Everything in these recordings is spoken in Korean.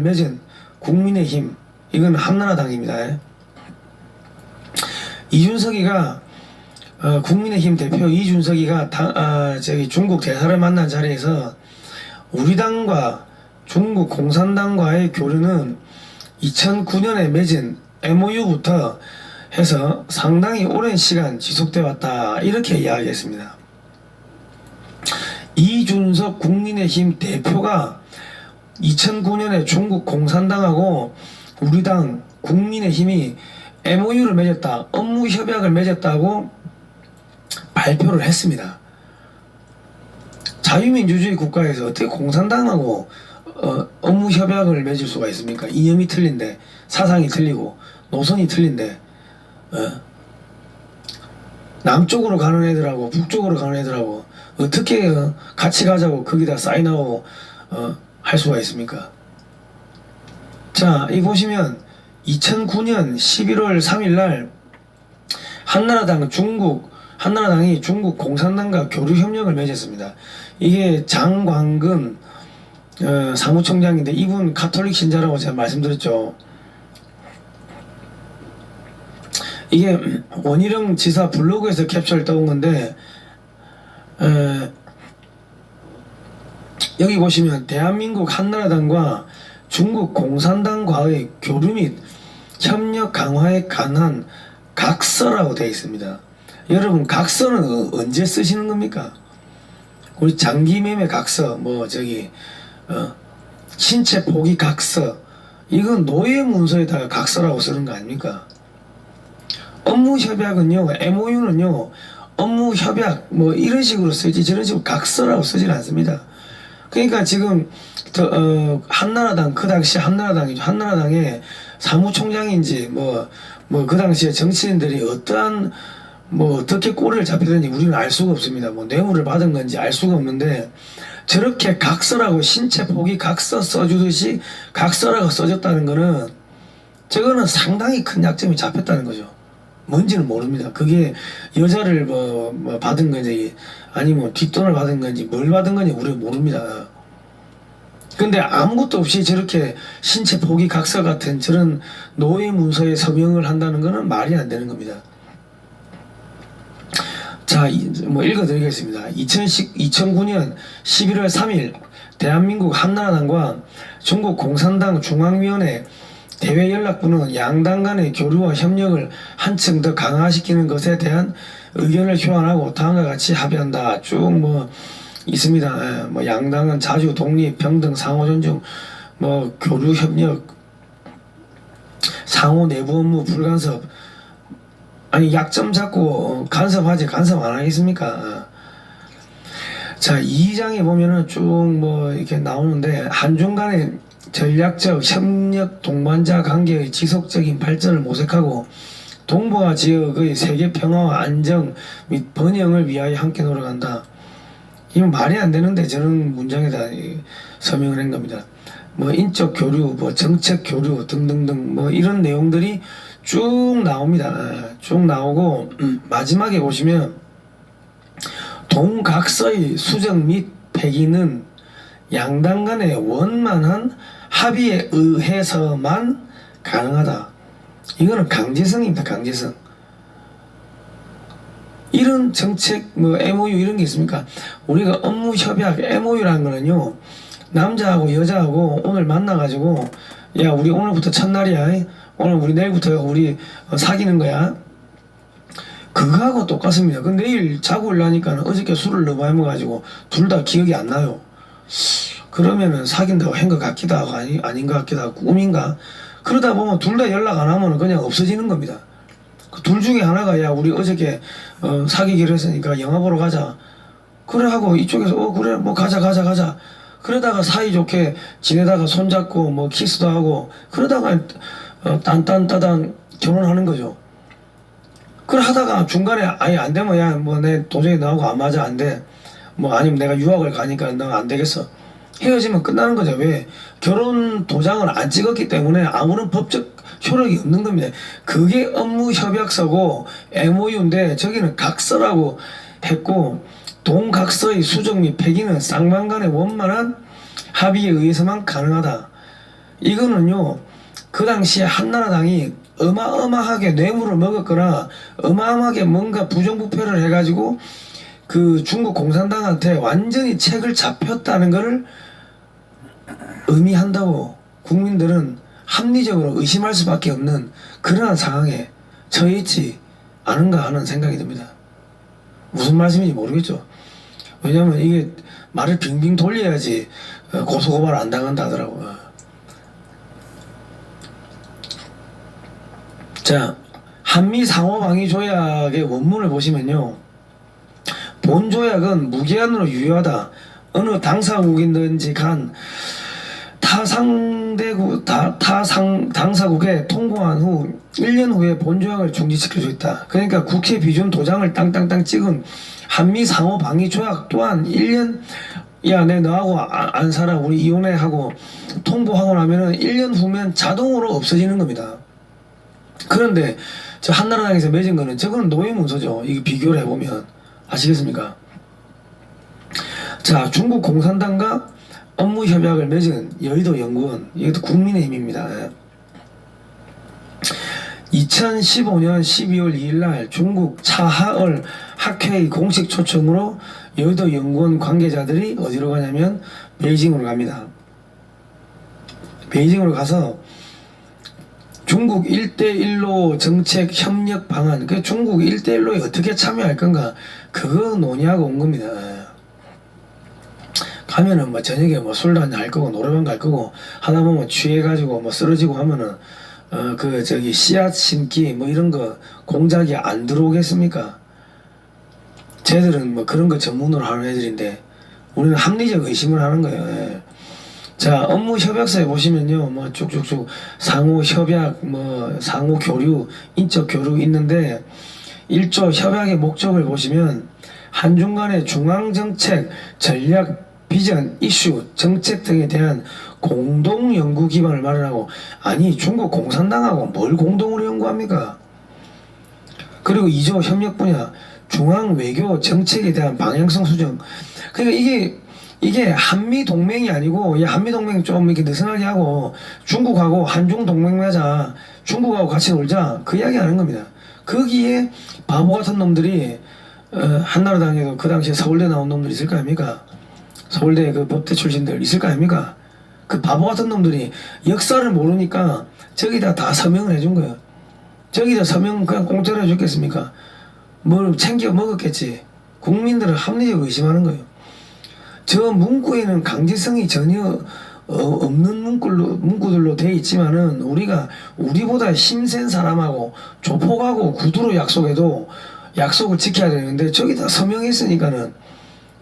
맺은 국민의힘, 이건 한나라당입니다. 이준석이가 국민의힘 대표 이준석이가 중국 대사를 만난 자리에서 우리 당과 중국 공산당과의 교류는 2009년에 맺은 MOU부터 해서 상당히 오랜 시간 지속되어 왔다, 이렇게 이야기했습니다. 이준석 국민의힘 대표가 2009년에 중국 공산당하고 우리 당 국민의힘이 MOU를 맺었다, 업무 협약을 맺었다고 발표를 했습니다. 자유민주주의 국가에서 어떻게 공산당하고 업무 협약을 맺을 수가 있습니까? 이념이 틀린데, 사상이 틀리고 노선이 틀린데, 남쪽으로 가는 애들하고 북쪽으로 가는 애들하고 어떻게 같이 가자고 거기다 사인하고 할 수가 있습니까? 자, 이 보시면 2009년 11월 3일날 한나라당이 중국 공산당과 교류협력을 맺었습니다. 이게 장광근 사무총장인데, 이분 가톨릭 신자라고 제가 말씀드렸죠. 이게 원희룡 지사 블로그에서 캡처를 떠온 건데, 여기 보시면 대한민국 한나라당과 중국 공산당과의 교류 및 협력 강화에 관한 각서라고 되어 있습니다. 여러분, 각서는 언제 쓰시는 겁니까? 우리 장기매매 각서, 신체 포기 각서, 이건 노예 문서에다가 각서라고 쓰는 거 아닙니까? 업무 협약은요, MOU는요, 업무 협약 이런 식으로 쓰지 저런 식으로 각서라고 쓰질 않습니다. 그러니까 지금 한나라당, 그 당시 한나라당이죠. 한나라당의 사무총장인지 그 당시에 정치인들이 어떻게 꼬리를 잡히든지 우리는 알 수가 없습니다. 뇌물을 받은 건지 알 수가 없는데, 저렇게 각서라고 신체 포기 각서 써주듯이 각서라고 써줬다는 거는, 저거는 상당히 큰 약점이 잡혔다는 거죠. 뭔지는 모릅니다. 그게 여자를 받은 건지 아니면 뒷돈을 받은 건지 뭘 받은 건지 우리는 모릅니다. 근데 아무것도 없이 저렇게 신체 포기 각서 같은 저런 노예 문서에 서명을 한다는 거는 말이 안 되는 겁니다. 자, 읽어드리겠습니다. 2009년 11월 3일 대한민국 한나라당과 중국 공산당 중앙위원회 대외연락부는 양당 간의 교류와 협력을 한층 더 강화시키는 것에 대한 의견을 교환하고 다음과 같이 합의한다. 쭉 있습니다. 양당은 자주 독립, 평등, 상호 존중, 교류 협력, 상호 내부 업무 불간섭. 아니, 약점 잡고 간섭하지, 간섭 안 하겠습니까? 자, 2장에 보면은 쭉 이렇게 나오는데, 한중 간의 전략적 협력 동반자 관계의 지속적인 발전을 모색하고 동북아 지역의 세계 평화와 안정 및 번영을 위하여 함께 노력한다. 이건 말이 안 되는데 저런 문장에다 서명을 한 겁니다. 인적 교류, 정책 교류 등등등 이런 내용들이 쭉 나옵니다. 쭉 나오고 마지막에 보시면 동각서의 수정 및 폐기는 양당 간의 원만한 합의에 의해서만 가능하다. 이거는 강제성입니다. 강제성. 이런 정책 MOU 이런 게 있습니까? 우리가 업무 협약 MOU라는 거는요, 남자하고 여자하고 오늘 만나가지고, 야, 우리 오늘부터 첫날이야, 오늘 우리 내일부터 우리 사귀는 거야, 그거하고 똑같습니다. 그 내일 자고 일어나니까 어저께 술을 너무 많이 먹어가지고 둘 다 기억이 안 나요. 그러면은 사귄다고 한 것 같기도 하고 아닌 것 같기도 하고 꿈인가? 그러다 보면 둘 다 연락 안 하면 그냥 없어지는 겁니다. 그 둘 중에 하나가, 야, 우리 어저께 사귀기로 했으니까 영화 보러 가자, 그래 하고 이쪽에서 그래 가자 그러다가 사이좋게 지내다가 손잡고 키스도 하고 그러다가 딴딴따단 결혼하는 거죠. 그래 하다가 중간에 아예 안 되면, 야, 내 도저히 나하고 안 맞아, 안 돼, 아니면 내가 유학을 가니까 너 안 되겠어, 헤어지면 끝나는 거죠. 왜? 결혼 도장을 안 찍었기 때문에 아무런 법적 효력이 없는 겁니다. 그게 업무 협약서고 MOU인데 저기는 각서라고 했고, 동각서의 수정 및 폐기는 쌍방 간의 원만한 합의에 의해서만 가능하다. 이거는요 그 당시에 한나라당이 어마어마하게 뇌물을 먹었거나 어마어마하게 뭔가 부정부패를 해가지고 그 중국 공산당한테 완전히 책을 잡혔다는 것을 의미한다고 국민들은 합리적으로 의심할 수밖에 없는 그러한 상황에 처해 있지 않은가 하는 생각이 듭니다. 무슨 말씀인지 모르겠죠. 왜냐면 이게 말을 빙빙 돌려야지 고소고발 안 당한다 하더라고요. 자, 한미 상호방위 조약의 원문을 보시면요. 본 조약은 무기한으로 유효하다. 어느 당사국이든지 간 당사국에 통보한 후 1년 후에 본 조약을 중지시킬 수 있다. 그러니까 국회 비준 도장을 땅땅땅 찍은 한미 상호 방위 조약 또한 1년 야, 내 너하고 안 살아 우리 이혼해 하고 통보하고 나면은 1년 후면 자동으로 없어지는 겁니다. 그런데 저 한나라당에서 맺은 거는 저거는 노예 문서죠. 이거 비교를 해보면 아시겠습니까? 자, 중국 공산당과 업무 협약을 맺은 여의도 연구원, 이것도 국민의힘입니다. 2015년 12월 2일날 중국 차하얼 학회의 공식 초청으로 여의도 연구원 관계자들이 어디로 가냐면 베이징으로 갑니다. 베이징으로 가서 중국 1대1로 정책 협력 방안, 그 중국 1대1로에 어떻게 참여할 건가, 그거 논의하고 온 겁니다. 가면은 뭐 저녁에 뭐 술도 한잔 할 거고 노래방 갈 거고 하다 보면 취해가지고 뭐 쓰러지고 하면은 그 저기 씨앗 심기 뭐 이런 거 공작이 안 들어오겠습니까? 쟤들은 뭐 그런 거 전문으로 하는 애들인데 우리는 합리적 의심을 하는 거예요. 예. 자, 업무 협약서에 보시면요, 뭐 쭉쭉쭉 상호 협약, 뭐 상호 교류, 인적 교류 있는데 1조 협약의 목적을 보시면 한중 간의 중앙정책, 전략, 비전, 이슈, 정책 등에 대한 공동 연구 기반을 마련하고, 아니 중국 공산당하고 뭘 공동으로 연구합니까? 그리고 2조 협력 분야, 중앙 외교 정책에 대한 방향성 수정. 그러니까 이게 한미 동맹이 아니고, 한미 동맹 좀 이렇게 느슨하게 하고 중국하고 한중 동맹 맺자, 중국하고 같이 놀자, 그 이야기 하는 겁니다. 거기에 바보 같은 놈들이 한나라당에도 그 당시에 서울대 나온 놈들이 있을 거 아닙니까? 서울대 그 법대 출신들 있을 거 아닙니까? 그 바보 같은 놈들이 역사를 모르니까 저기다 다 서명을 해준 거예요. 저기다 서명 그냥 공짜로 해줬겠습니까? 뭘 챙겨 먹었겠지. 국민들은 합리적 의심하는 거예요. 저 문구에는 강제성이 전혀 없는 문구들로 돼 있지만은 우리보다 힘센 사람하고 조폭하고 구두로 약속해도 약속을 지켜야 되는데 저기다 서명했으니까는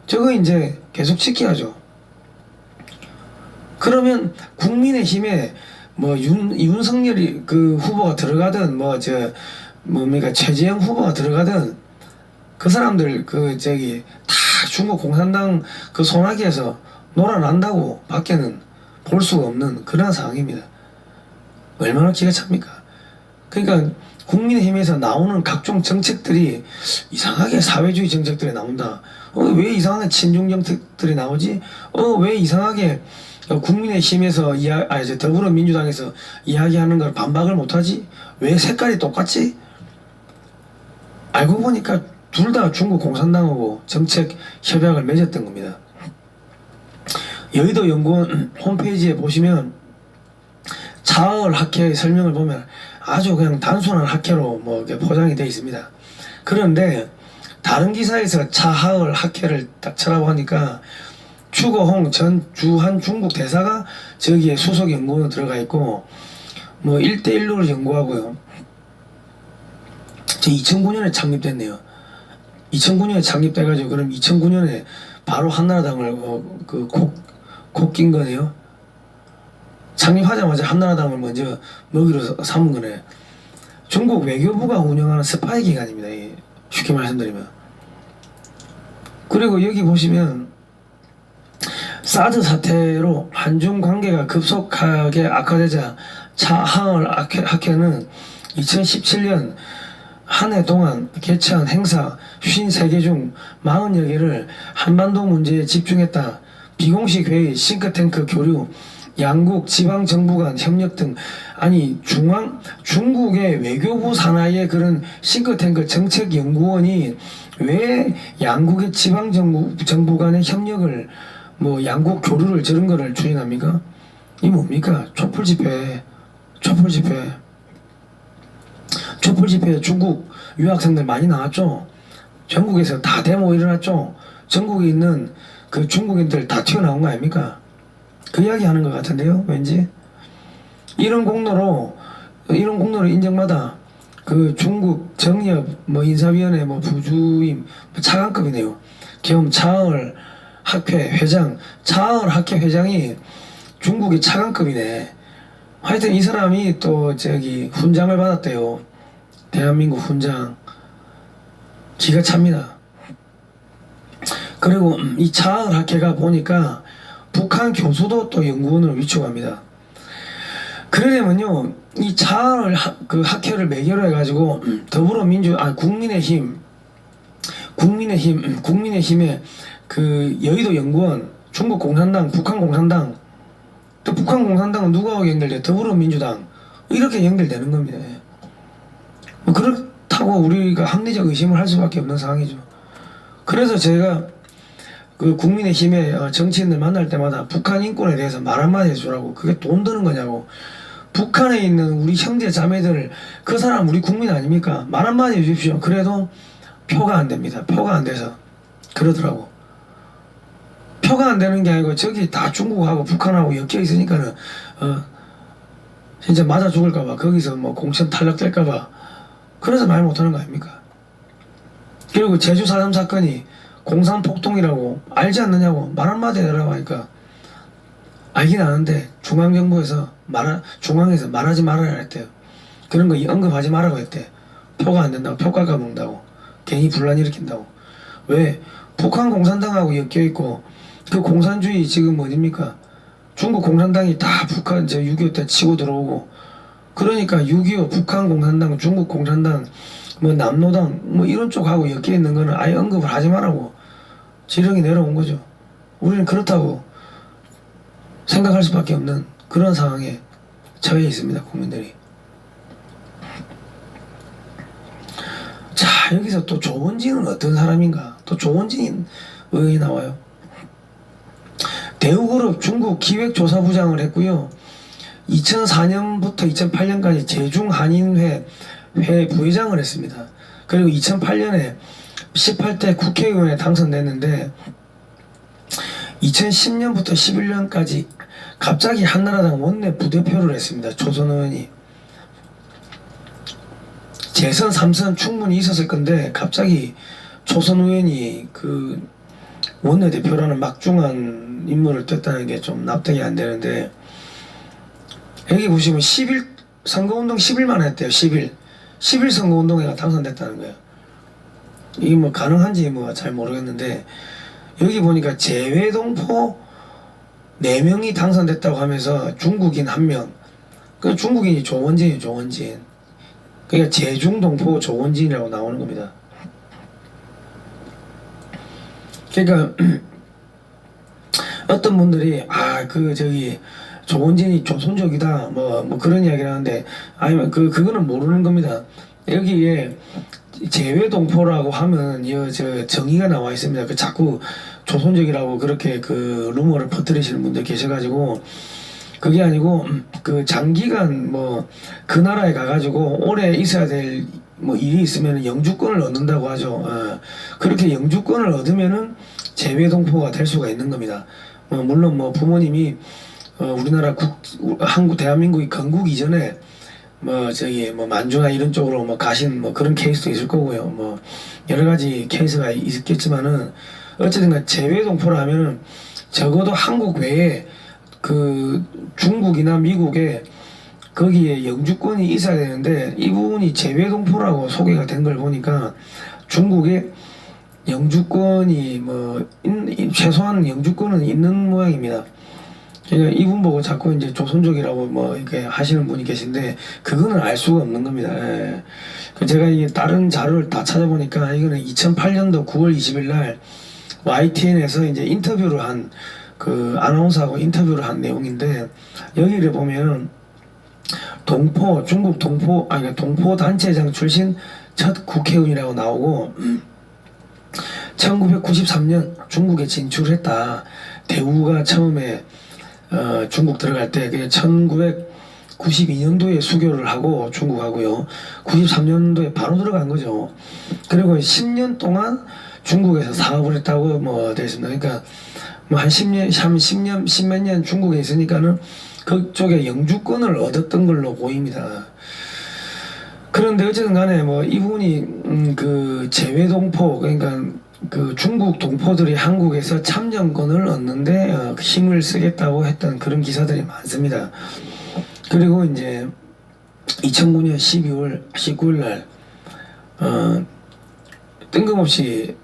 저거 이제 계속 지켜야죠. 그러면 국민의힘에 뭐 윤석열이 그 후보가 들어가든 뭡니까 최재형 후보가 들어가든 그 사람들 다 중국 공산당 그 소나기에서 놀아난다고 밖에는 볼 수가 없는 그런 상황입니다. 얼마나 기가 찹니까? 그러니까 국민의힘에서 나오는 각종 정책들이 이상하게 사회주의 정책들이 나온다. 왜 이상하게 친중 정책들이 나오지? 왜 이상하게 국민의힘에서 더불어민주당에서 이야기하는 걸 반박을 못하지? 왜 색깔이 똑같지? 알고 보니까 둘 다 중국 공산당하고 정책 협약을 맺었던 겁니다. 여의도 연구원 홈페이지에 보시면 차하얼 학회의 설명을 보면 아주 그냥 단순한 학회로 뭐 포장이 되어 있습니다. 그런데 다른 기사에서 차하얼 학회를 딱 쳐라고 하니까 추거홍 전 주한 중국 대사가 저기에 수석 연구원으로 들어가 있고 뭐 1대1로 연구하고요. 2009년에 창립됐네요. 2009년에 창립돼가지고 그럼 2009년에 바로 한나라당을 콕 낀 거네요. 창립하자마자 한나라당을 먼저 먹이로 삼은 거네. 중국 외교부가 운영하는 스파이 기관입니다. 쉽게 말씀드리면. 그리고 여기 보시면 사드 사태로 한중 관계가 급속하게 악화되자 차하얼 학회는 2017년 한 해 동안 개최한 행사 53개 중 40여 개를 한반도 문제에 집중했다. 비공식 회의, 싱크탱크 교류, 양국 지방 정부 간 협력 등 아니 중국의 외교부 산하의 그런 싱크탱크 정책연구원이 왜 양국의 지방 정부 간의 협력을 뭐 양국 교류를 저런 거를 추진합니까? 이 뭡니까? 촛불 집회 중국 유학생들 많이 나왔죠. 전국에서 다 데모 일어났죠. 전국에 있는 그 중국인들 다 튀어나온 거 아닙니까? 그 이야기 하는 것 같은데요, 왠지. 이런 공로로 인정받아 그 중국 정협 뭐 인사위원회 뭐 부주임 차관급이네요. 겸 차을 학회 회장, 차을 학회 회장이 중국의 차관급이네. 하여튼 이 사람이 또 저기 훈장을 받았대요. 대한민국 훈장. 기가 찹니다. 그리고 이 차을 학회가 보니까 북한 교수도 또 연구원으로 위촉합니다. 그러려면요, 이 차을 그 학회를 매개로 해가지고 국민의힘의 그 여의도 연구원, 중국 공산당, 북한 공산당, 또 북한 공산당은 누구하고 연결돼? 더불어민주당. 이렇게 연결되는 겁니다. 뭐 그렇다고 우리가 합리적 의심을 할 수밖에 없는 상황이죠. 그래서 제가 그 국민의힘의 정치인들 만날 때마다 북한 인권에 대해서 말 한마디 해주라고. 그게 돈 드는 거냐고. 북한에 있는 우리 형제 자매들, 그 사람 우리 국민 아닙니까? 말 한마디 해주십시오. 그래도 표가 안 됩니다. 표가 안 돼서 그러더라고. 표가 안 되는 게 아니고 저기 다 중국하고 북한하고 엮여 있으니까는 진짜 맞아 죽을까봐, 거기서 뭐 공천 탈락될까봐 그래서 말 못하는 거 아닙니까? 그리고 제주 4.3 사건이 공산폭동이라고 알지 않느냐고 말 한마디 해라고 하니까 알긴 아는데 중앙정부에서 중앙에서 말하지 말아야 했대요. 그런 거 언급하지 말라고 했대. 표가 안 된다고, 표가가 먹는다고, 괜히 분란 일으킨다고. 왜? 북한 공산당하고 엮여있고 그 공산주의 지금 어딥니까? 중국 공산당이 다 북한 6.25 때 치고 들어오고, 그러니까 6.25 북한 공산당, 중국 공산당, 뭐 남노당 뭐 이런 쪽하고 엮여있는 거는 아예 언급을 하지 말라고 지령이 내려온 거죠. 우리는 그렇다고 생각할 수밖에 없는 그런 상황에 처해 있습니다, 국민들이. 자, 여기서 또 조원진은 어떤 사람인가? 또 조원진 의원이 나와요. 대우그룹 중국 기획조사부장을 했고요. 2004년부터 2008년까지 제중한인회 부회장을 했습니다. 그리고 2008년에 18대 국회의원에 당선됐는데 2010년부터 11년까지 갑자기 한나라당 원내 부대표를 했습니다. 조선 의원이. 재선 3선 충분히 있었을 건데 갑자기 조선 의원이 그 원내대표라는 막중한 임무를 떴다는 게 좀 납득이 안 되는데, 여기 보시면 10일 선거운동 10일만 했대요. 10일 선거운동회가 당선됐다는 거예요. 이게 뭐 가능한지 뭐 잘 모르겠는데, 여기 보니까 재외동포 4명이 당선됐다고 하면서 중국인 1명, 그 중국인이 조원진이에요. 조원진. 그러니까 제중동포 조원진이라고 나오는 겁니다. 그러니까 어떤 분들이 조원진이 조선족이다 뭐 그런 이야기를 하는데, 아니면 그거는 모르는 겁니다. 여기에 재외동포라고 하면 저 정의가 나와 있습니다. 그 자꾸 조선족이라고 그렇게 그 루머를 퍼뜨리시는 분들 계셔가지고, 그게 아니고 그 장기간 뭐 그 나라에 가가지고 오래 있어야 될 뭐 일이 있으면 영주권을 얻는다고 하죠. 그렇게 영주권을 얻으면은 재외동포가 될 수가 있는 겁니다. 물론 뭐 부모님이 우리나라 대한민국이 건국 이전에 뭐 만주나 이런 쪽으로 뭐 가신 뭐 그런 케이스도 있을 거고요. 뭐 여러 가지 케이스가 있겠지만은 어쨌든 재외동포라 하면은 적어도 한국 외에 그 중국이나 미국에 거기에 영주권이 있어야 되는데, 이분이 재외동포라고 소개가 된 걸 보니까 중국에 영주권이 최소한 영주권은 있는 모양입니다. 그러니까 이분 보고 자꾸 이제 조선족이라고 뭐 이렇게 하시는 분이 계신데, 그거는 알 수가 없는 겁니다. 예. 제가 이게 다른 자료를 다 찾아보니까 이거는 2008년도 9월 20일 날 YTN에서 이제 인터뷰를 한 그 아나운서하고 인터뷰를 한 내용인데 여기를 보면 동포 중국 동포 아니 동포 단체장 출신 첫 국회의원이라고 나오고 1993년 중국에 진출했다. 대우가 처음에 중국 들어갈 때 1992년도에 수교를 하고 중국하고요. 93년도에 바로 들어간 거죠. 그리고 10년 동안 중국에서 사업을 했다고 뭐 되어 있습니다. 그러니까 뭐 한 10몇 년 중국에 있으니까는 그쪽에 영주권을 얻었던 걸로 보입니다. 그런데 어쨌든 간에 뭐 이분이 그 재외동포 그러니까 그 중국 동포들이 한국에서 참정권을 얻는데 힘을 쓰겠다고 했던 그런 기사들이 많습니다. 그리고 이제 2009년 12월 19일 날 뜬금없이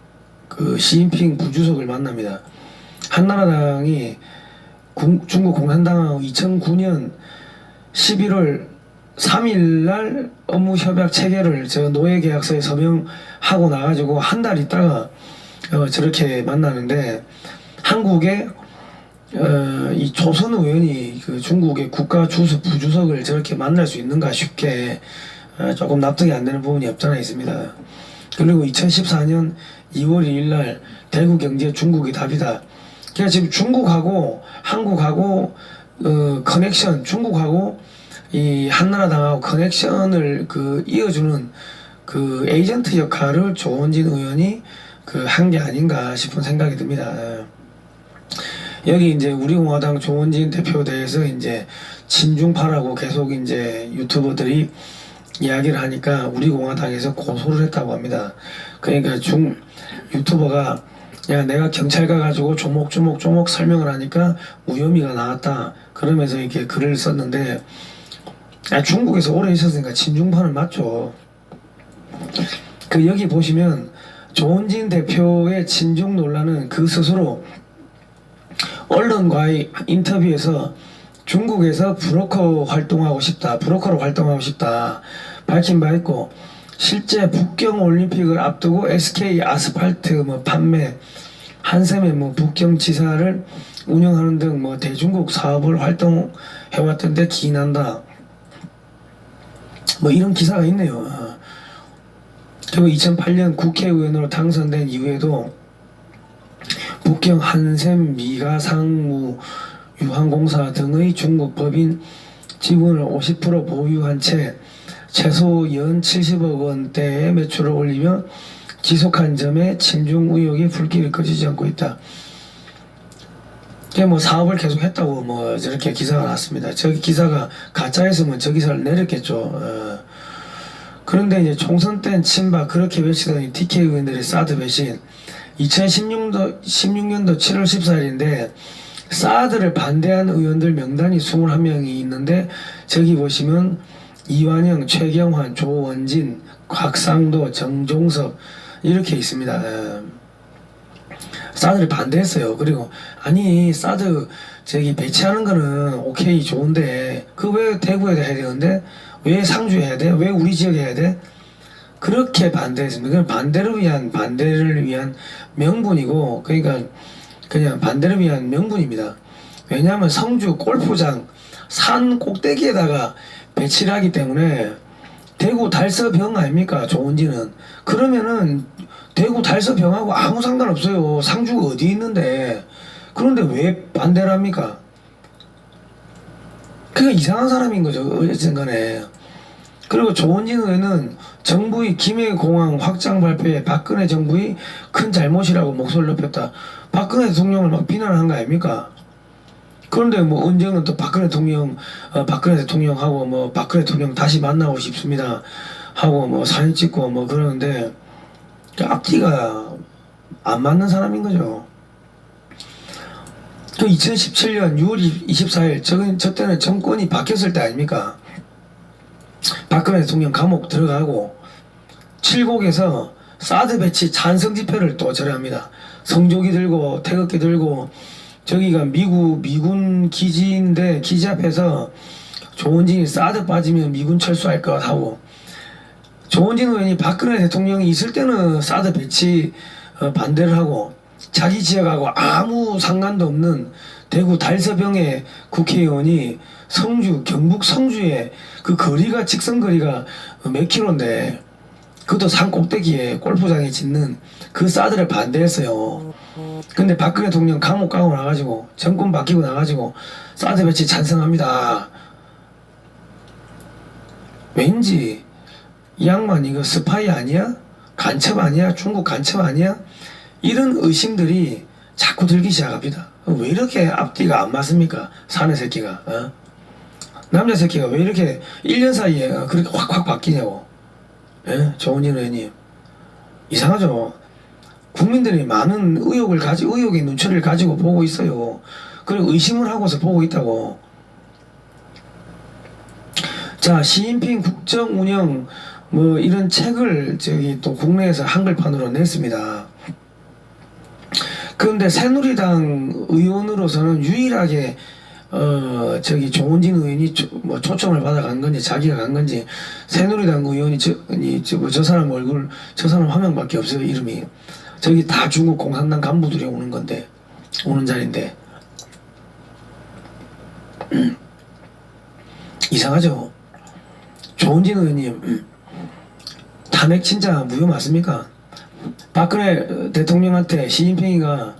그 시진핑 부주석을 만납니다. 한나라당이 중국 공산당하고 2009년 11월 3일 날 업무 협약 체결을 저 노예 계약서에 서명하고 나가지고 한 달 있다가 저렇게 만나는데 한국에 이 조선 의원이 그 중국의 국가 주석 부주석을 저렇게 만날 수 있는가 쉽게 조금 납득이 안 되는 부분이 없잖아 있습니다. 그리고 2014년 2월 2일 날 대구 경제 중국이 답이다. 그러니까 지금 중국하고 한국하고 커넥션 중국하고 이 한나라당하고 커넥션을 그 이어주는 그 에이전트 역할을 조원진 의원이 그 한 게 아닌가 싶은 생각이 듭니다. 여기 이제 우리공화당 조원진 대표 대해서 이제 친중파라고 계속 이제 유튜버들이 이야기를 하니까 우리공화당에서 고소를 했다고 합니다. 그러니까 유튜버가 야 내가 경찰 가가지고 조목조목 설명을 하니까 무혐의가 나왔다 그러면서 이렇게 글을 썼는데 중국에서 오래 있었으니까 친중파는 맞죠. 그 여기 보시면 조원진 대표의 친중 논란은 그 스스로 언론과의 인터뷰에서 중국에서 브로커로 활동하고 싶다 밝힌 바 있고 실제 북경 올림픽을 앞두고 SK 아스팔트 뭐 판매 한샘의 뭐 북경 지사를 운영하는 등 뭐 대중국 사업을 활동해왔던데 기인한다. 뭐 이런 기사가 있네요. 그리고 2008년 국회의원으로 당선된 이후에도 북경 한샘 미가 상무 유한공사 등의 중국 법인 지분을 50% 보유한 채 최소 연 70억 원대의 매출을 올리며 지속한 점에 친중 의혹이 불길이 꺼지지 않고 있다. 뭐 사업을 계속 했다고 뭐 저렇게 기사가 났습니다. 저 기사가 가짜였으면 저 기사를 내렸겠죠. 그런데 이제 총선 땐 친박 그렇게 외치더니 TK 의원들의 사드 배신 2016년도 7월 14일인데 사드를 반대한 의원들 명단이 21명이 있는데 저기 보시면 이완영, 최경환, 조원진, 곽상도, 정종섭 이렇게 있습니다. 사드를 반대했어요. 그리고 아니 사드 저기 배치하는 거는 오케이 좋은데 그 왜 대구에 해야 되는데 왜 상주에 해야 돼? 왜 우리 지역에 해야 돼? 그렇게 반대했습니다. 그건 반대를 위한 명분이고 그러니까 그냥 반대를 위한 명분입니다. 왜냐하면 성주 골프장 산 꼭대기에다가 배치를 하기 때문에 대구 달서병 아닙니까? 조원진은 그러면은 대구 달서병하고 아무 상관없어요. 상주가 어디 있는데 그런데 왜 반대를 합니까? 그게 이상한 사람인 거죠. 어쨌든 간에. 그리고 조원진 의원은 정부의 김해공항 확장 발표에 박근혜 정부의 큰 잘못이라고 목소리를 높였다. 박근혜 대통령을 막 비난한 거 아닙니까? 그런데 뭐 언제는 또 박근혜 대통령하고 뭐 박근혜 대통령 다시 만나고 싶습니다 하고 뭐 사진 찍고 뭐 그러는데 앞뒤가 안 맞는 사람인 거죠. 그 2017년 6월 24일 저 때는 정권이 바뀌었을 때 아닙니까? 박근혜 대통령 감옥 들어가고 칠곡에서 사드 배치 찬성 집회를 또 저래합니다. 성조기 들고 태극기 들고 저기가 미군 기지인데 기지 앞에서 조원진이 사드 빠지면 미군 철수할 것 하고 조원진 의원이 박근혜 대통령이 있을 때는 사드 배치 반대를 하고 자기 지역하고 아무 상관도 없는 대구 달서병의 국회의원이 성주, 경북 성주에 그 거리가, 직선 거리가 몇 킬로인데, 그것도 산 꼭대기에 골프장에 짓는 그 사드를 반대했어요. 근데 박근혜 대통령 감옥 가고 나가지고, 정권 바뀌고 나가지고, 사드 배치 찬성합니다. 왠지, 이 양반 이거 스파이 아니야? 간첩 아니야? 중국 간첩 아니야? 이런 의심들이 자꾸 들기 시작합니다. 왜 이렇게 앞뒤가 안 맞습니까? 사내 새끼가. 남자 새끼가 왜 이렇게 1년 사이에 그렇게 확확 바뀌냐고. 예? 조은진 의원님. 이상하죠? 국민들이 많은 의혹의 눈초리를 가지고 보고 있어요. 그리고 의심을 하고서 보고 있다고. 자, 시진핑 국정운영 뭐 이런 책을 저기 또 국내에서 한글판으로 냈습니다. 그런데 새누리당 의원으로서는 유일하게 저기 조은진 의원이 뭐 초청을 받아간 건지 자기가 간 건지 새누리당 의원이 저 사람 얼굴, 저 사람 화면밖에 없어요. 이름이. 저기 다 중국 공산당 간부들이 오는 건데, 오는 자리인데. 이상하죠? 조은진 의원님, 탄핵 진짜 무효 맞습니까? 박근혜 대통령한테 시진핑이가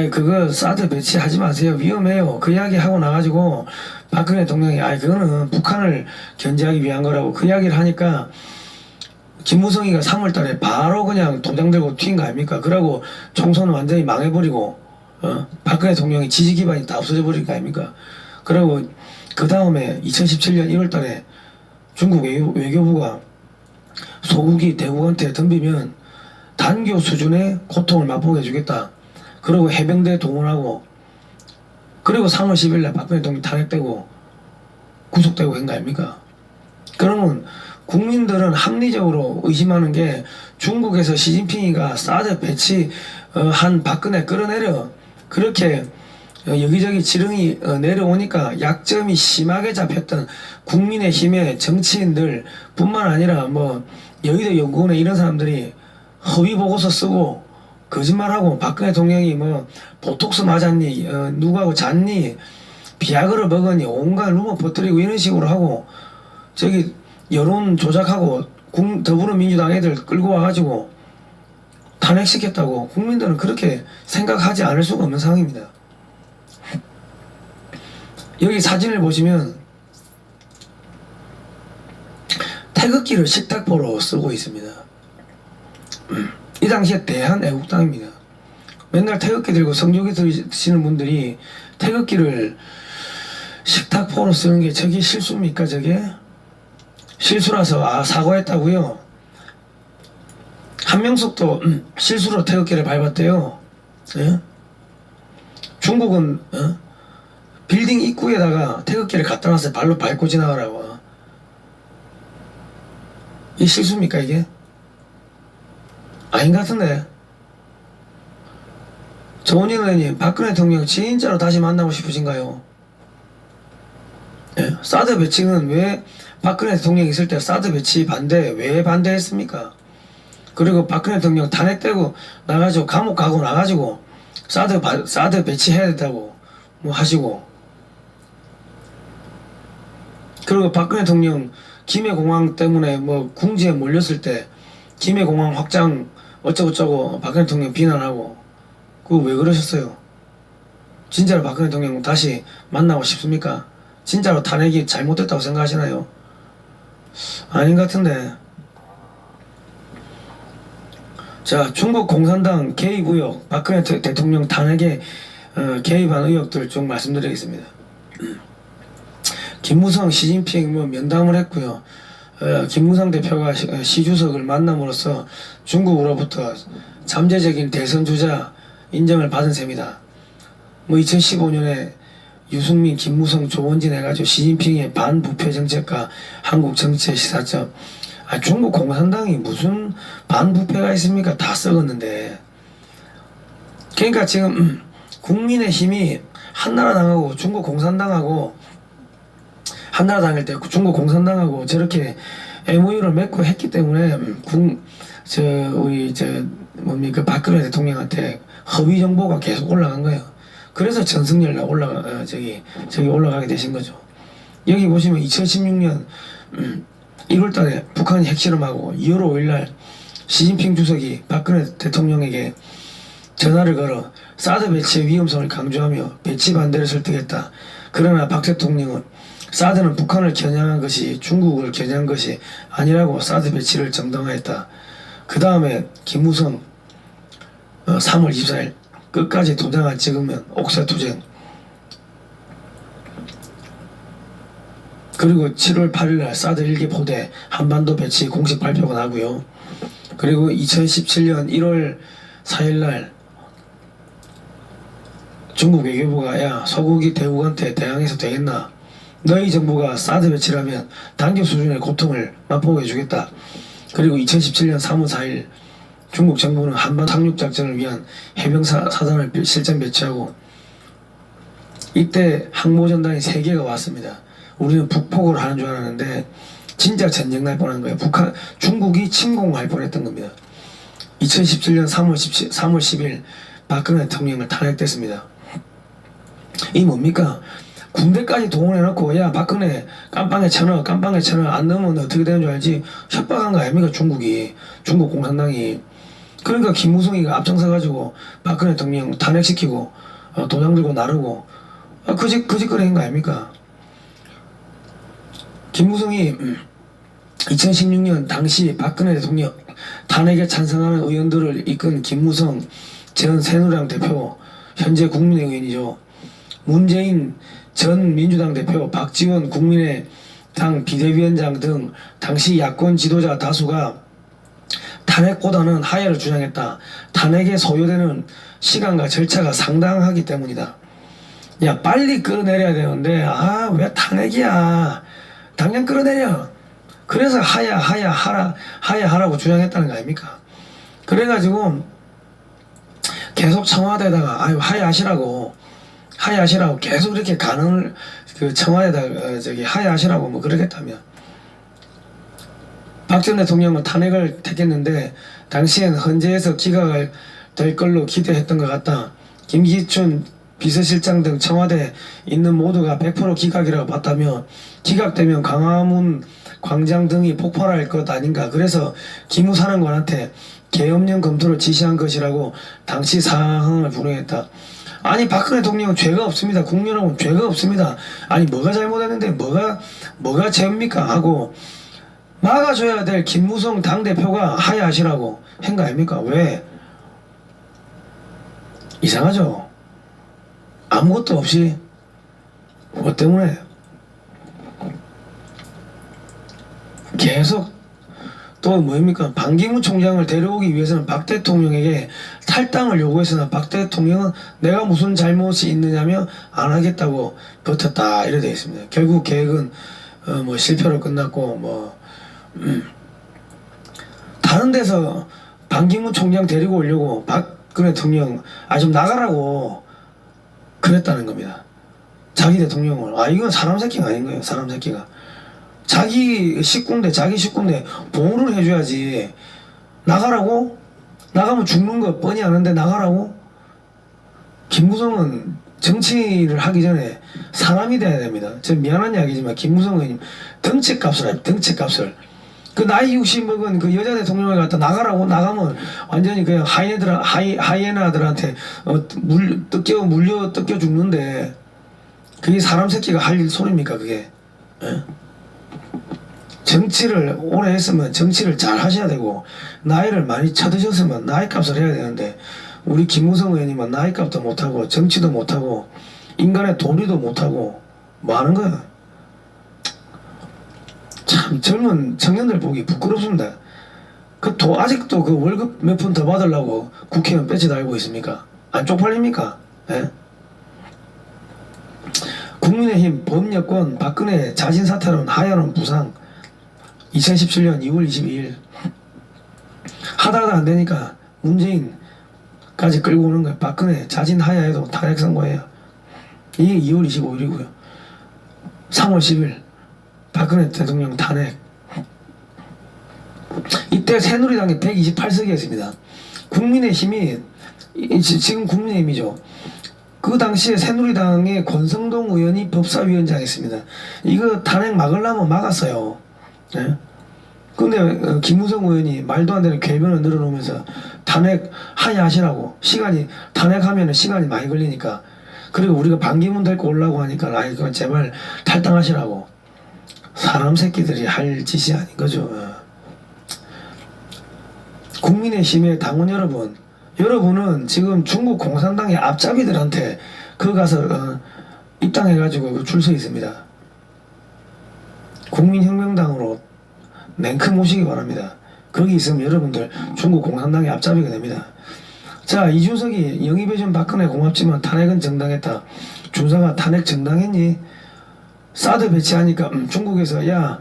그거 사드 배치하지 마세요, 위험해요, 그 이야기 하고 나가지고 박근혜 대통령이 그거는 북한을 견제하기 위한 거라고 그 이야기를 하니까 김무성이가 3월달에 바로 그냥 도장 들고 튄 거 아닙니까? 그러고 총선은 완전히 망해버리고 박근혜 대통령이 지지 기반이 다 없어져 버릴 거 아닙니까? 그리고 그 다음에 2017년 1월달에 중국 외교부가 소국이 대국한테 덤비면 단교 수준의 고통을 맛보게 해주겠다. 그리고 해병대 동원하고, 그리고 3월 10일날 박근혜 대통령이 탄핵되고 구속되고 한 거 아닙니까? 그러면 국민들은 합리적으로 의심하는 게 중국에서 시진핑이가 사드 배치한 박근혜 끌어내려 그렇게 여기저기 지령이 내려오니까 약점이 심하게 잡혔던 국민의힘의 정치인들 뿐만 아니라 뭐 여의도 연구원에 이런 사람들이 허위 보고서 쓰고 거짓말하고 박근혜 대통령이 뭐 보톡스 맞았니, 누구하고 잤니, 비아그를 먹었니, 온갖 루머 퍼뜨리고 이런 식으로 하고 저기 여론 조작하고 더불어민주당 애들 끌고 와가지고 탄핵시켰다고 국민들은 그렇게 생각하지 않을 수가 없는 상황입니다. 여기 사진을 보시면 태극기를 식탁보로 쓰고 있습니다. 이 당시에 대한애국당입니다. 맨날 태극기 들고 성조기 드시는 분들이 태극기를 식탁보로 쓰는 게 저게 실수입니까? 저게? 실수라서 사과했다고요? 한명숙도 실수로 태극기를 밟았대요. 예? 중국은 빌딩 입구에다가 태극기를 갖다 놨어요. 발로 밟고 지나가라고. 이 실수입니까 이게? 아닌 것 같은데. 조은진 의원님, 박근혜 대통령 진짜로 다시 만나고 싶으신가요? 예? 사드 배치는 왜 박근혜 대통령이 있을 때 사드 배치 반대 왜 반대했습니까? 그리고 박근혜 대통령 탄핵되고 나가지고 감옥 가고 나가지고 사드 배치해야 된다고 뭐 하시고, 그리고 박근혜 대통령 김해공항 때문에 뭐 궁지에 몰렸을 때 김해공항 확장 어쩌고저쩌고 박근혜 대통령 비난하고 그거 왜 그러셨어요? 진짜로 박근혜 대통령 다시 만나고 싶습니까? 진짜로 탄핵이 잘못됐다고 생각하시나요? 아닌 것 같은데. 자, 중국 공산당 개입 의혹, 박근혜 대통령 탄핵에 개입한 의혹들 좀 말씀드리겠습니다. 김무성, 시진핑 뭐 면담을 했고요. 김무성 대표가 시주석을 만남으로써 중국으로부터 잠재적인 대선 주자 인정을 받은 셈이다. 뭐 2015년에 유승민, 김무성, 조원진 해가지고 시진핑의 반부패 정책과 한국 정치의 시사점. 중국 공산당이 무슨 반부패가 있습니까? 다 썩었는데. 그러니까 지금 국민의힘이 한나라당하고 중국 공산당하고 한나라당일 때 중국 공산당하고 저렇게 MOU를 맺고 했기 때문에 우리 뭡니까 박근혜 대통령한테 허위 정보가 계속 올라간 거예요. 그래서 전승열 저기 올라가게 되신 거죠. 여기 보시면 2016년 1월 달에 북한이 핵실험하고 2월 5일 날 시진핑 주석이 박근혜 대통령에게 전화를 걸어 사드 배치의 위험성을 강조하며 배치 반대를 설득했다. 그러나 박 대통령은 사드는 북한을 겨냥한 것이 중국을 겨냥한 것이 아니라고 사드 배치를 정당화했다. 그 다음에 김무성 3월 24일 끝까지 도장 안 찍으면 옥사투쟁. 그리고 7월 8일날 사드 1기 포대 한반도 배치 공식 발표가 나고요. 그리고 2017년 1월 4일날 중국 외교부가 야 소국이 대국한테 대항해서 되겠나? 너희 정부가 사드 배치라면 단교 수준의 고통을 맛보게 해주겠다. 그리고 2017년 3월 4일 중국 정부는 한반도 상륙작전을 위한 해병사 사단을 실전 배치하고 이때 항모전단이 3개가 왔습니다. 우리는 북폭을 하는 줄 알았는데 진짜 전쟁 날 뻔한 거예요. 중국이 침공할 뻔했던 겁니다. 2017년 3월 10일 박근혜 대통령을 탄핵됐습니다. 이 뭡니까? 군대까지 동원해놓고 야 박근혜 깜빵에 쳐넣어 안 넣으면 어떻게 되는 줄 알지? 협박한 거 아닙니까? 중국 공산당이. 그러니까 김무성이가 앞장서가지고 박근혜 대통령 탄핵시키고 도장 들고 나르고 거짓거리인 거 아닙니까? 김무성이 2016년 당시 박근혜 대통령 탄핵에 찬성하는 의원들을 이끈 김무성 전 새누리당 대표, 현재 국민의원이죠. 문재인 전 민주당 대표, 박지원 국민의당 비대위원장 등 당시 야권 지도자 다수가 탄핵보다는 하야를 주장했다. 탄핵에 소요되는 시간과 절차가 상당하기 때문이다. 야 빨리 끌어내려야 되는데 왜 탄핵이야. 당장 끌어내려. 그래서 하야하라고 주장했다는 거 아닙니까? 그래가지고 계속 청와대에다가 하야하시라고 계속 이렇게 간언을 청와대에다가 하야하시라고 뭐 그러겠다며. 박 전 대통령은 탄핵을 택했는데 당시엔 헌재에서 기각을 될 걸로 기대했던 것 같다. 김기춘 비서실장 등 청와대에 있는 모두가 100% 기각이라고 봤다며 기각되면 광화문 광장 등이 폭발할 것 아닌가. 그래서 기무사령관한테 계엄령 검토를 지시한 것이라고 당시 상황을 불응했다. 아니 박근혜 대통령은 죄가 없습니다. 국민 여러분 죄가 없습니다. 아니 뭐가 잘못했는데 뭐가 죄입니까? 하고 막아줘야 될 김무성 당대표가 하야하시라고 한 거 아닙니까? 왜? 이상하죠? 아무것도 없이 뭐 때문에 계속 또 뭡니까? 반기문 총장을 데려오기 위해서는 박 대통령에게 탈당을 요구했으나 박 대통령은 내가 무슨 잘못이 있느냐며 안 하겠다고 버텼다 이래 되어 있습니다. 결국 계획은 뭐 실패로 끝났고 다른 데서 반기문 총장 데리고 오려고 박근혜 대통령 좀 나가라고 그랬다는 겁니다. 자기 대통령을. 이건 사람 새끼가 아닌 거예요. 사람 새끼가. 자기 식구인데 보호를 해줘야지. 나가라고? 나가면 죽는 거 뻔히 아는데 나가라고? 김무성은 정치를 하기 전에 사람이 돼야 됩니다. 저 미안한 이야기지만 김무성 의원님 덩치값을 해요. 덩치값을. 그 나이 60 먹은 그 여자 대통령을 갖다 나가라고. 나가면 완전히 그냥 하이에나들한테 물려 뜯겨 죽는데 그게 사람 새끼가 할 소리입니까 그게? 에? 정치를 오래 했으면 정치를 잘 하셔야 되고 나이를 많이 쳐드셨으면 나이값을 해야 되는데 우리 김무성 의원님은 나이값도 못하고 정치도 못하고 인간의 도리도 못하고 뭐 하는 거야? 참 젊은 청년들 보기 부끄럽습니다. 아직도 그 월급 몇 푼 더 받으려고 국회의원 배지 달고 있습니까? 안 쪽팔립니까? 예? 국민의힘 범여권 박근혜 자진사퇴론 하야론 부상 2017년 2월 22일 하다가 안 되니까 문재인까지 끌고 오는 거예요. 박근혜 자진 하야해도 탄핵 선고해요. 이게 2월 25일이고요. 3월 10일 박근혜 대통령 탄핵. 이때 새누리당이 128석이었습니다. 국민의힘이 지금 국민의힘이죠. 그 당시에 새누리당의 권성동 의원이 법사위원장이었습니다. 이거 탄핵 막으려면 막았어요. 네? 근데 김무성 의원이 말도 안 되는 궤변을 늘어놓으면서 탄핵 하야하시라고, 탄핵하면 시간이 많이 걸리니까, 그리고 우리가 반기문 데리고 오려고 하니까 그건 제발 탈당하시라고. 사람 새끼들이 할 짓이 아닌 거죠. 국민의힘의 당원 여러분은 지금 중국 공산당의 앞잡이들한테 그 가서 입당해가지고 줄 서 있습니다. 국민혁명당으로 냉큼 모시기 바랍니다. 거기 있으면 여러분들 중국 공산당의 앞잡이가 됩니다. 자, 이준석이 영입해 준 박근혜 고맙지만 탄핵은 정당했다. 준석아, 탄핵 정당했니? 사드 배치하니까 중국에서 야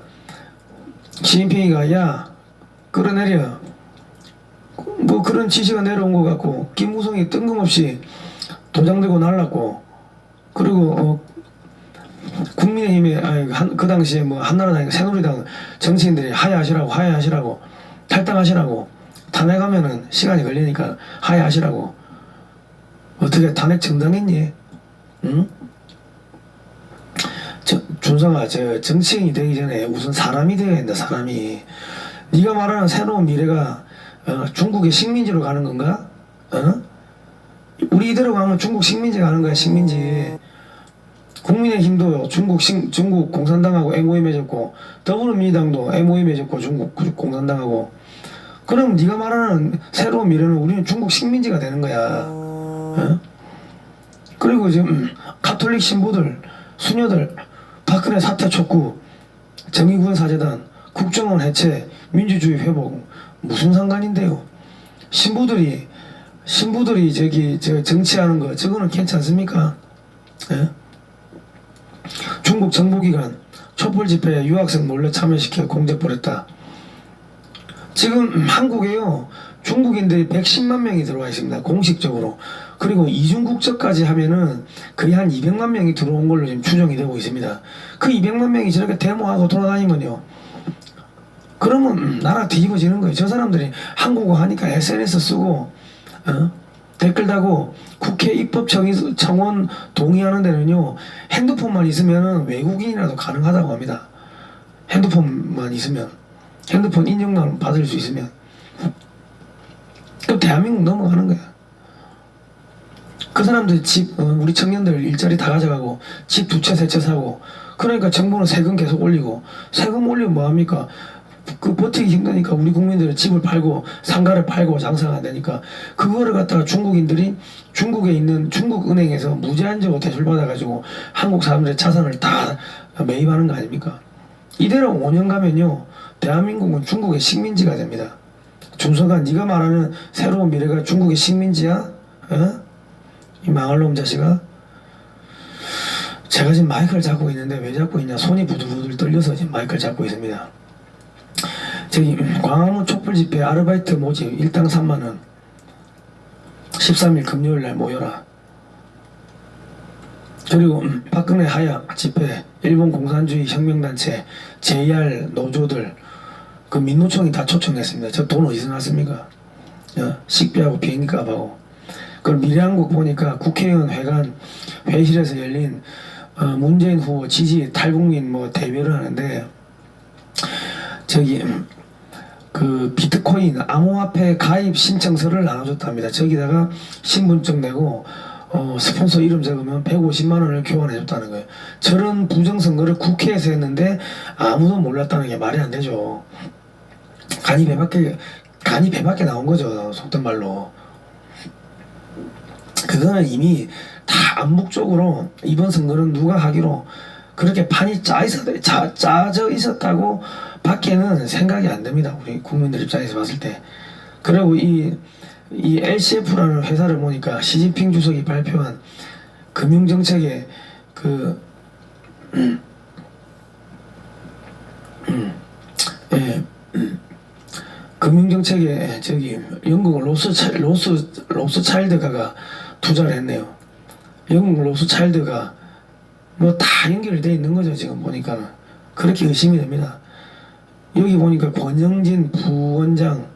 시진핑이가 야 끌어내려 뭐 그런 지시가 내려온 것 같고, 김무성이 뜬금없이 도장 들고 날랐고, 그리고 국민의힘의 그 당시에 뭐 한나라당 새누리당 정치인들이 하야하시라고 탈당하시라고, 탄핵하면은 시간이 걸리니까 하야하시라고. 어떻게 탄핵 정당했니? 응? 준성아, 정치인이 되기 전에 우선 사람이 되어야 된다. 사람이. 네가 말하는 새로운 미래가 중국의 식민지로 가는 건가? 우리 이대로 가면 중국 식민지 가는 거야. 식민지. 국민의힘도 중국 공산당하고 MOU 맺었고, 더불어민주당도 MOU 맺었고, 중국 공산당하고. 그럼 네가 말하는 새로운 미래는 우리는 중국 식민지가 되는 거야. 그리고 지금 가톨릭 신부들, 수녀들, 박근혜 사퇴 촉구, 정의구현 사재단, 국정원 해체, 민주주의 회복, 무슨 상관인데요? 신부들이 정치하는 거 저거는 괜찮습니까? 예? 중국 정보기관 촛불 집회에 유학생 몰래 참여시켜 공작 벌였다. 지금 한국에요, 중국인들이 110만 명이 들어와 있습니다. 공식적으로. 그리고 이중국적까지 하면은 거의 한 200만 명이 들어온 걸로 지금 추정이 되고 있습니다. 그 200만 명이 저렇게 데모하고 돌아다니면요, 그러면 나라 뒤집어지는 거예요. 저 사람들이 한국어 하니까 SNS 쓰고 댓글 다고 국회 입법청원 동의하는 데는요, 핸드폰만 있으면 외국인이라도 가능하다고 합니다. 핸드폰만 있으면, 핸드폰 인증만 받을 수 있으면. 그럼 대한민국 넘어가는 거야. 그 사람들 우리 청년들 일자리 다 가져가고 집 2채 3채 사고, 그러니까 정부는 세금 계속 올리고, 세금 올리면 뭐합니까? 그 버티기 힘드니까 우리 국민들은 집을 팔고 상가를 팔고 장사가 안 되니까, 그거를 갖다가 중국인들이 중국에 있는 중국은행에서 무제한적으로 대출받아가지고 한국 사람들의 자산을 다 매입하는 거 아닙니까? 이대로 5년 가면요, 대한민국은 중국의 식민지가 됩니다. 준석아, 네가 말하는 새로운 미래가 중국의 식민지야? 이 망할 놈 자식아. 제가 지금 마이크를 잡고 있는데 왜 잡고 있냐, 손이 부들부들 떨려서 지금 마이크를 잡고 있습니다. 저기 광화문 촛불 집회 아르바이트 모집 일당 3만원 13일 금요일날 모여라. 그리고 박근혜 하야 집회, 일본 공산주의 혁명단체, JR 노조들, 그 민노총이 다 초청했습니다. 저 돈 어디서 났습니까? 식비하고 비행기값하고. 그럼 미래한국 보니까 국회의원 회관 회의실에서 열린 문재인 후보 지지 탈국민 뭐 대회를 하는데, 저기 그 비트코인 암호화폐 가입 신청서를 나눠줬답니다. 저기다가 신분증 내고 스폰서 이름 적으면 150만 원을 교환해줬다는 거예요. 저런 부정선거를 국회에서 했는데 아무도 몰랐다는 게 말이 안 되죠. 간이 배밖에 나온 거죠, 속된 말로. 그거는 이미 다 암묵적으로 이번 선거는 누가 하기로 그렇게 판이 짜져 있었다고 밖에는 생각이 안 됩니다. 우리 국민들 입장에서 봤을 때. 그리고 이 LCF라는 회사를 보니까 시진핑 주석이 발표한 금융정책의 금융정책에 저기 영국 로스차일드가가 투자를 했네요. 영국 로스차일드가 뭐 다 연결돼 있는 거죠. 지금 보니까는 그렇게 의심이 됩니다. 여기 보니까 권영진 부원장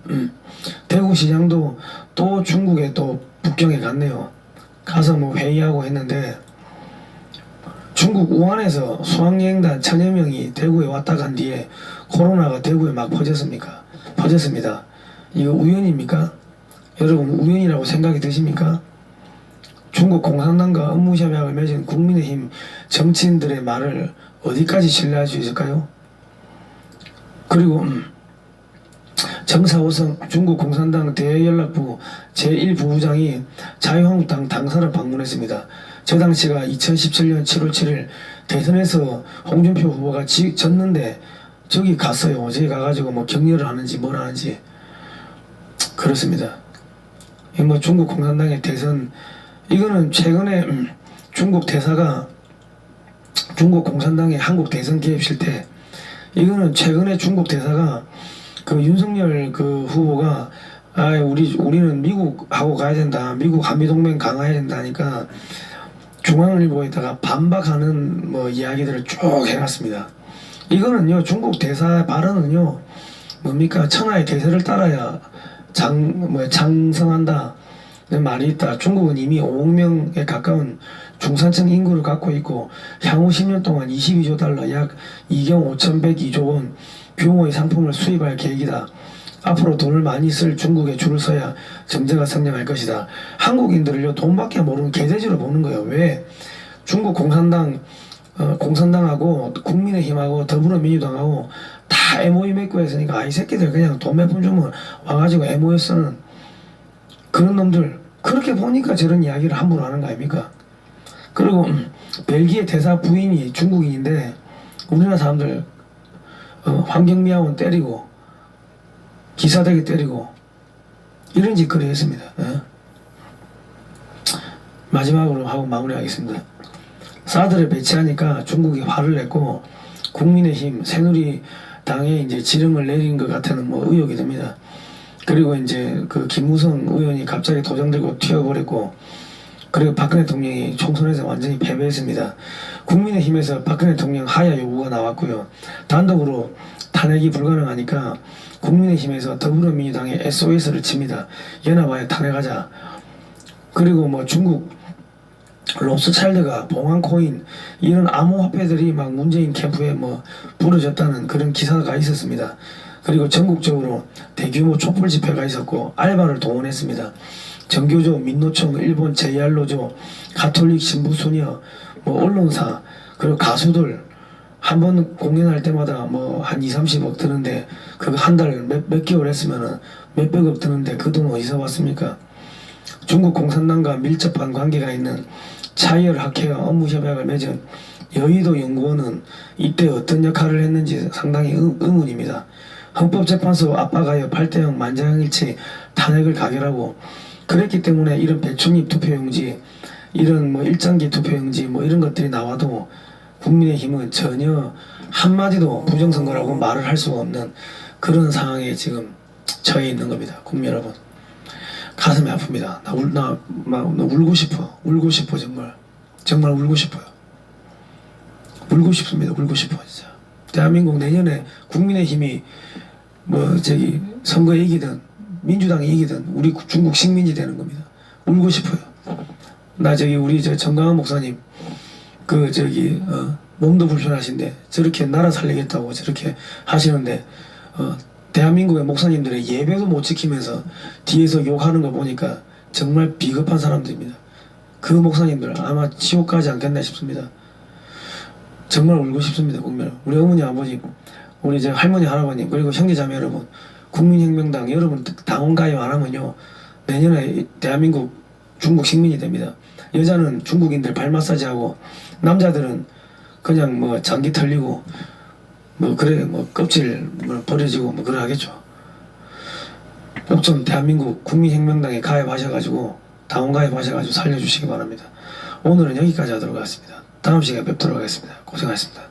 대구시장도 또 중국에 또 북경에 갔네요. 가서 뭐 회의하고 했는데 중국 우한에서 수학여행단 1000여 명이 대구에 왔다 간 뒤에 코로나가 대구에 막 퍼졌습니다. 이거 우연입니까? 여러분 우연이라고 생각이 드십니까? 중국 공산당과 업무협약을 맺은 국민의힘 정치인들의 말을 어디까지 신뢰할 수 있을까요? 그리고 정사오성 중국 공산당 대연락부 제1부부장이 자유한국당 당사를 방문했습니다. 저 당시가 2017년 7월 7일 대선에서 홍준표 후보가 졌는데 저기 갔어요. 저기 가가지고 뭐 격려를 하는지 뭘 하는지 그렇습니다. 뭐 중국 공산당의 대선 이거는 최근에 중국 대사가 중국 공산당의 한국 대선 개입 실태 이거는 최근에 중국 대사가 그 윤석열 그 후보가 우리는 미국하고 가야 된다. 미국 한미동맹 강화해야 된다니까 중앙일보에다가 반박하는 뭐 이야기들을 쭉 해놨습니다. 이거는요 중국 대사 발언은요 뭡니까 천하의 대세를 따라야 장성한다 말이 있다. 중국은 이미 5억 명에 가까운 중산층 인구를 갖고 있고 향후 10년 동안 22조 달러 약 2경 5,102조 원 규모의 상품을 수입할 계획이다. 앞으로 돈을 많이 쓸 중국에 줄을 서야 경제가 성장할 것이다. 한국인들을요 돈밖에 모르는 개돼지로 보는 거예요. 왜? 중국 공산당하고 국민의힘하고 더불어민주당하고 다 MOU 맺고 했으니까 이 새끼들 그냥 돈 몇 푼 주면 와가지고 MOU 쓰는 그런 놈들 그렇게 보니까 저런 이야기를 함부로 하는 거 아닙니까? 그리고 벨기에 대사 부인이 중국인인데 우리나라 사람들 환경미화원 때리고 기사대기 때리고 이런 짓거리 했습니다. 마지막으로 하고 마무리하겠습니다. 사드를 배치하니까 중국이 화를 냈고 국민의힘 새누리당에 이제 지령을 내린 것 같다는 뭐 의혹이 듭니다. 그리고 이제 그 김무성 의원이 갑자기 도장 들고 튀어버렸고 그리고 박근혜 대통령이 총선에서 완전히 패배했습니다. 국민의힘에서 박근혜 대통령 하야 요구가 나왔고요. 단독으로 탄핵이 불가능하니까 국민의힘에서 더불어민주당에 SOS를 칩니다. 연합하에 탄핵하자. 그리고 뭐 중국 로스차일드가 봉황코인 이런 암호화폐들이 막 문재인 캠프에 뭐 부러졌다는 그런 기사가 있었습니다. 그리고 전국적으로 대규모 촛불 집회가 있었고 알바를 동원했습니다. 정교조, 민노총, 일본 JR노조, 가톨릭 신부소녀, 뭐 언론사, 그리고 가수들 한 번 공연할 때마다 뭐 한 2~30억 드는데 그거 한 달 몇 개월 했으면은 몇백억 드는데 그 돈 어디서 왔습니까? 중국 공산당과 밀접한 관계가 있는 차이얼 학회와 업무협약을 맺은 여의도 연구원은 이때 어떤 역할을 했는지 상당히 의문입니다. 헌법재판소 압박하여 8대0 만장일치 탄핵을 가결하고 그랬기 때문에 이런 배춧잎 투표용지 이런 뭐 일장기 투표용지 뭐 이런 것들이 나와도 국민의힘은 전혀 한마디도 부정선거라고 말을 할 수가 없는 그런 상황에 지금 처해 있는 겁니다. 국민 여러분 가슴이 아픕니다. 나 울고 싶어. 울고 싶어 정말 울고 싶어요. 울고 싶습니다. 울고 싶어 진짜. 대한민국 내년에 국민의힘이 뭐 저기 선거에 이기든 민주당이 이기든 우리 중국 식민지 되는 겁니다. 울고 싶어요. 나 저기 우리 저 정강한 목사님 그 저기 몸도 불편하신데 저렇게 나라 살리겠다고 저렇게 하시는데 대한민국의 목사님들의 예배도 못 지키면서 뒤에서 욕하는 거 보니까 정말 비겁한 사람들입니다. 그 목사님들 아마 지옥 가지 않겠나 싶습니다. 정말 울고 싶습니다. 국민 우리 어머니 아버지 우리 저 할머니 할아버님 그리고 형제자매 여러분 국민혁명당 여러분 당원 가입 안 하면요 내년에 대한민국 중국 식민이 됩니다. 여자는 중국인들 발 마사지하고 남자들은 그냥 뭐 장기 털리고 뭐 그래 뭐 껍질 뭐 버려지고 뭐 그래 하겠죠. 꼭 좀 대한민국 국민혁명당에 가입하셔가지고 당원 가입하셔가지고 살려주시기 바랍니다. 오늘은 여기까지 하도록 하겠습니다. 다음 시간에 뵙도록 하겠습니다. 고생하셨습니다.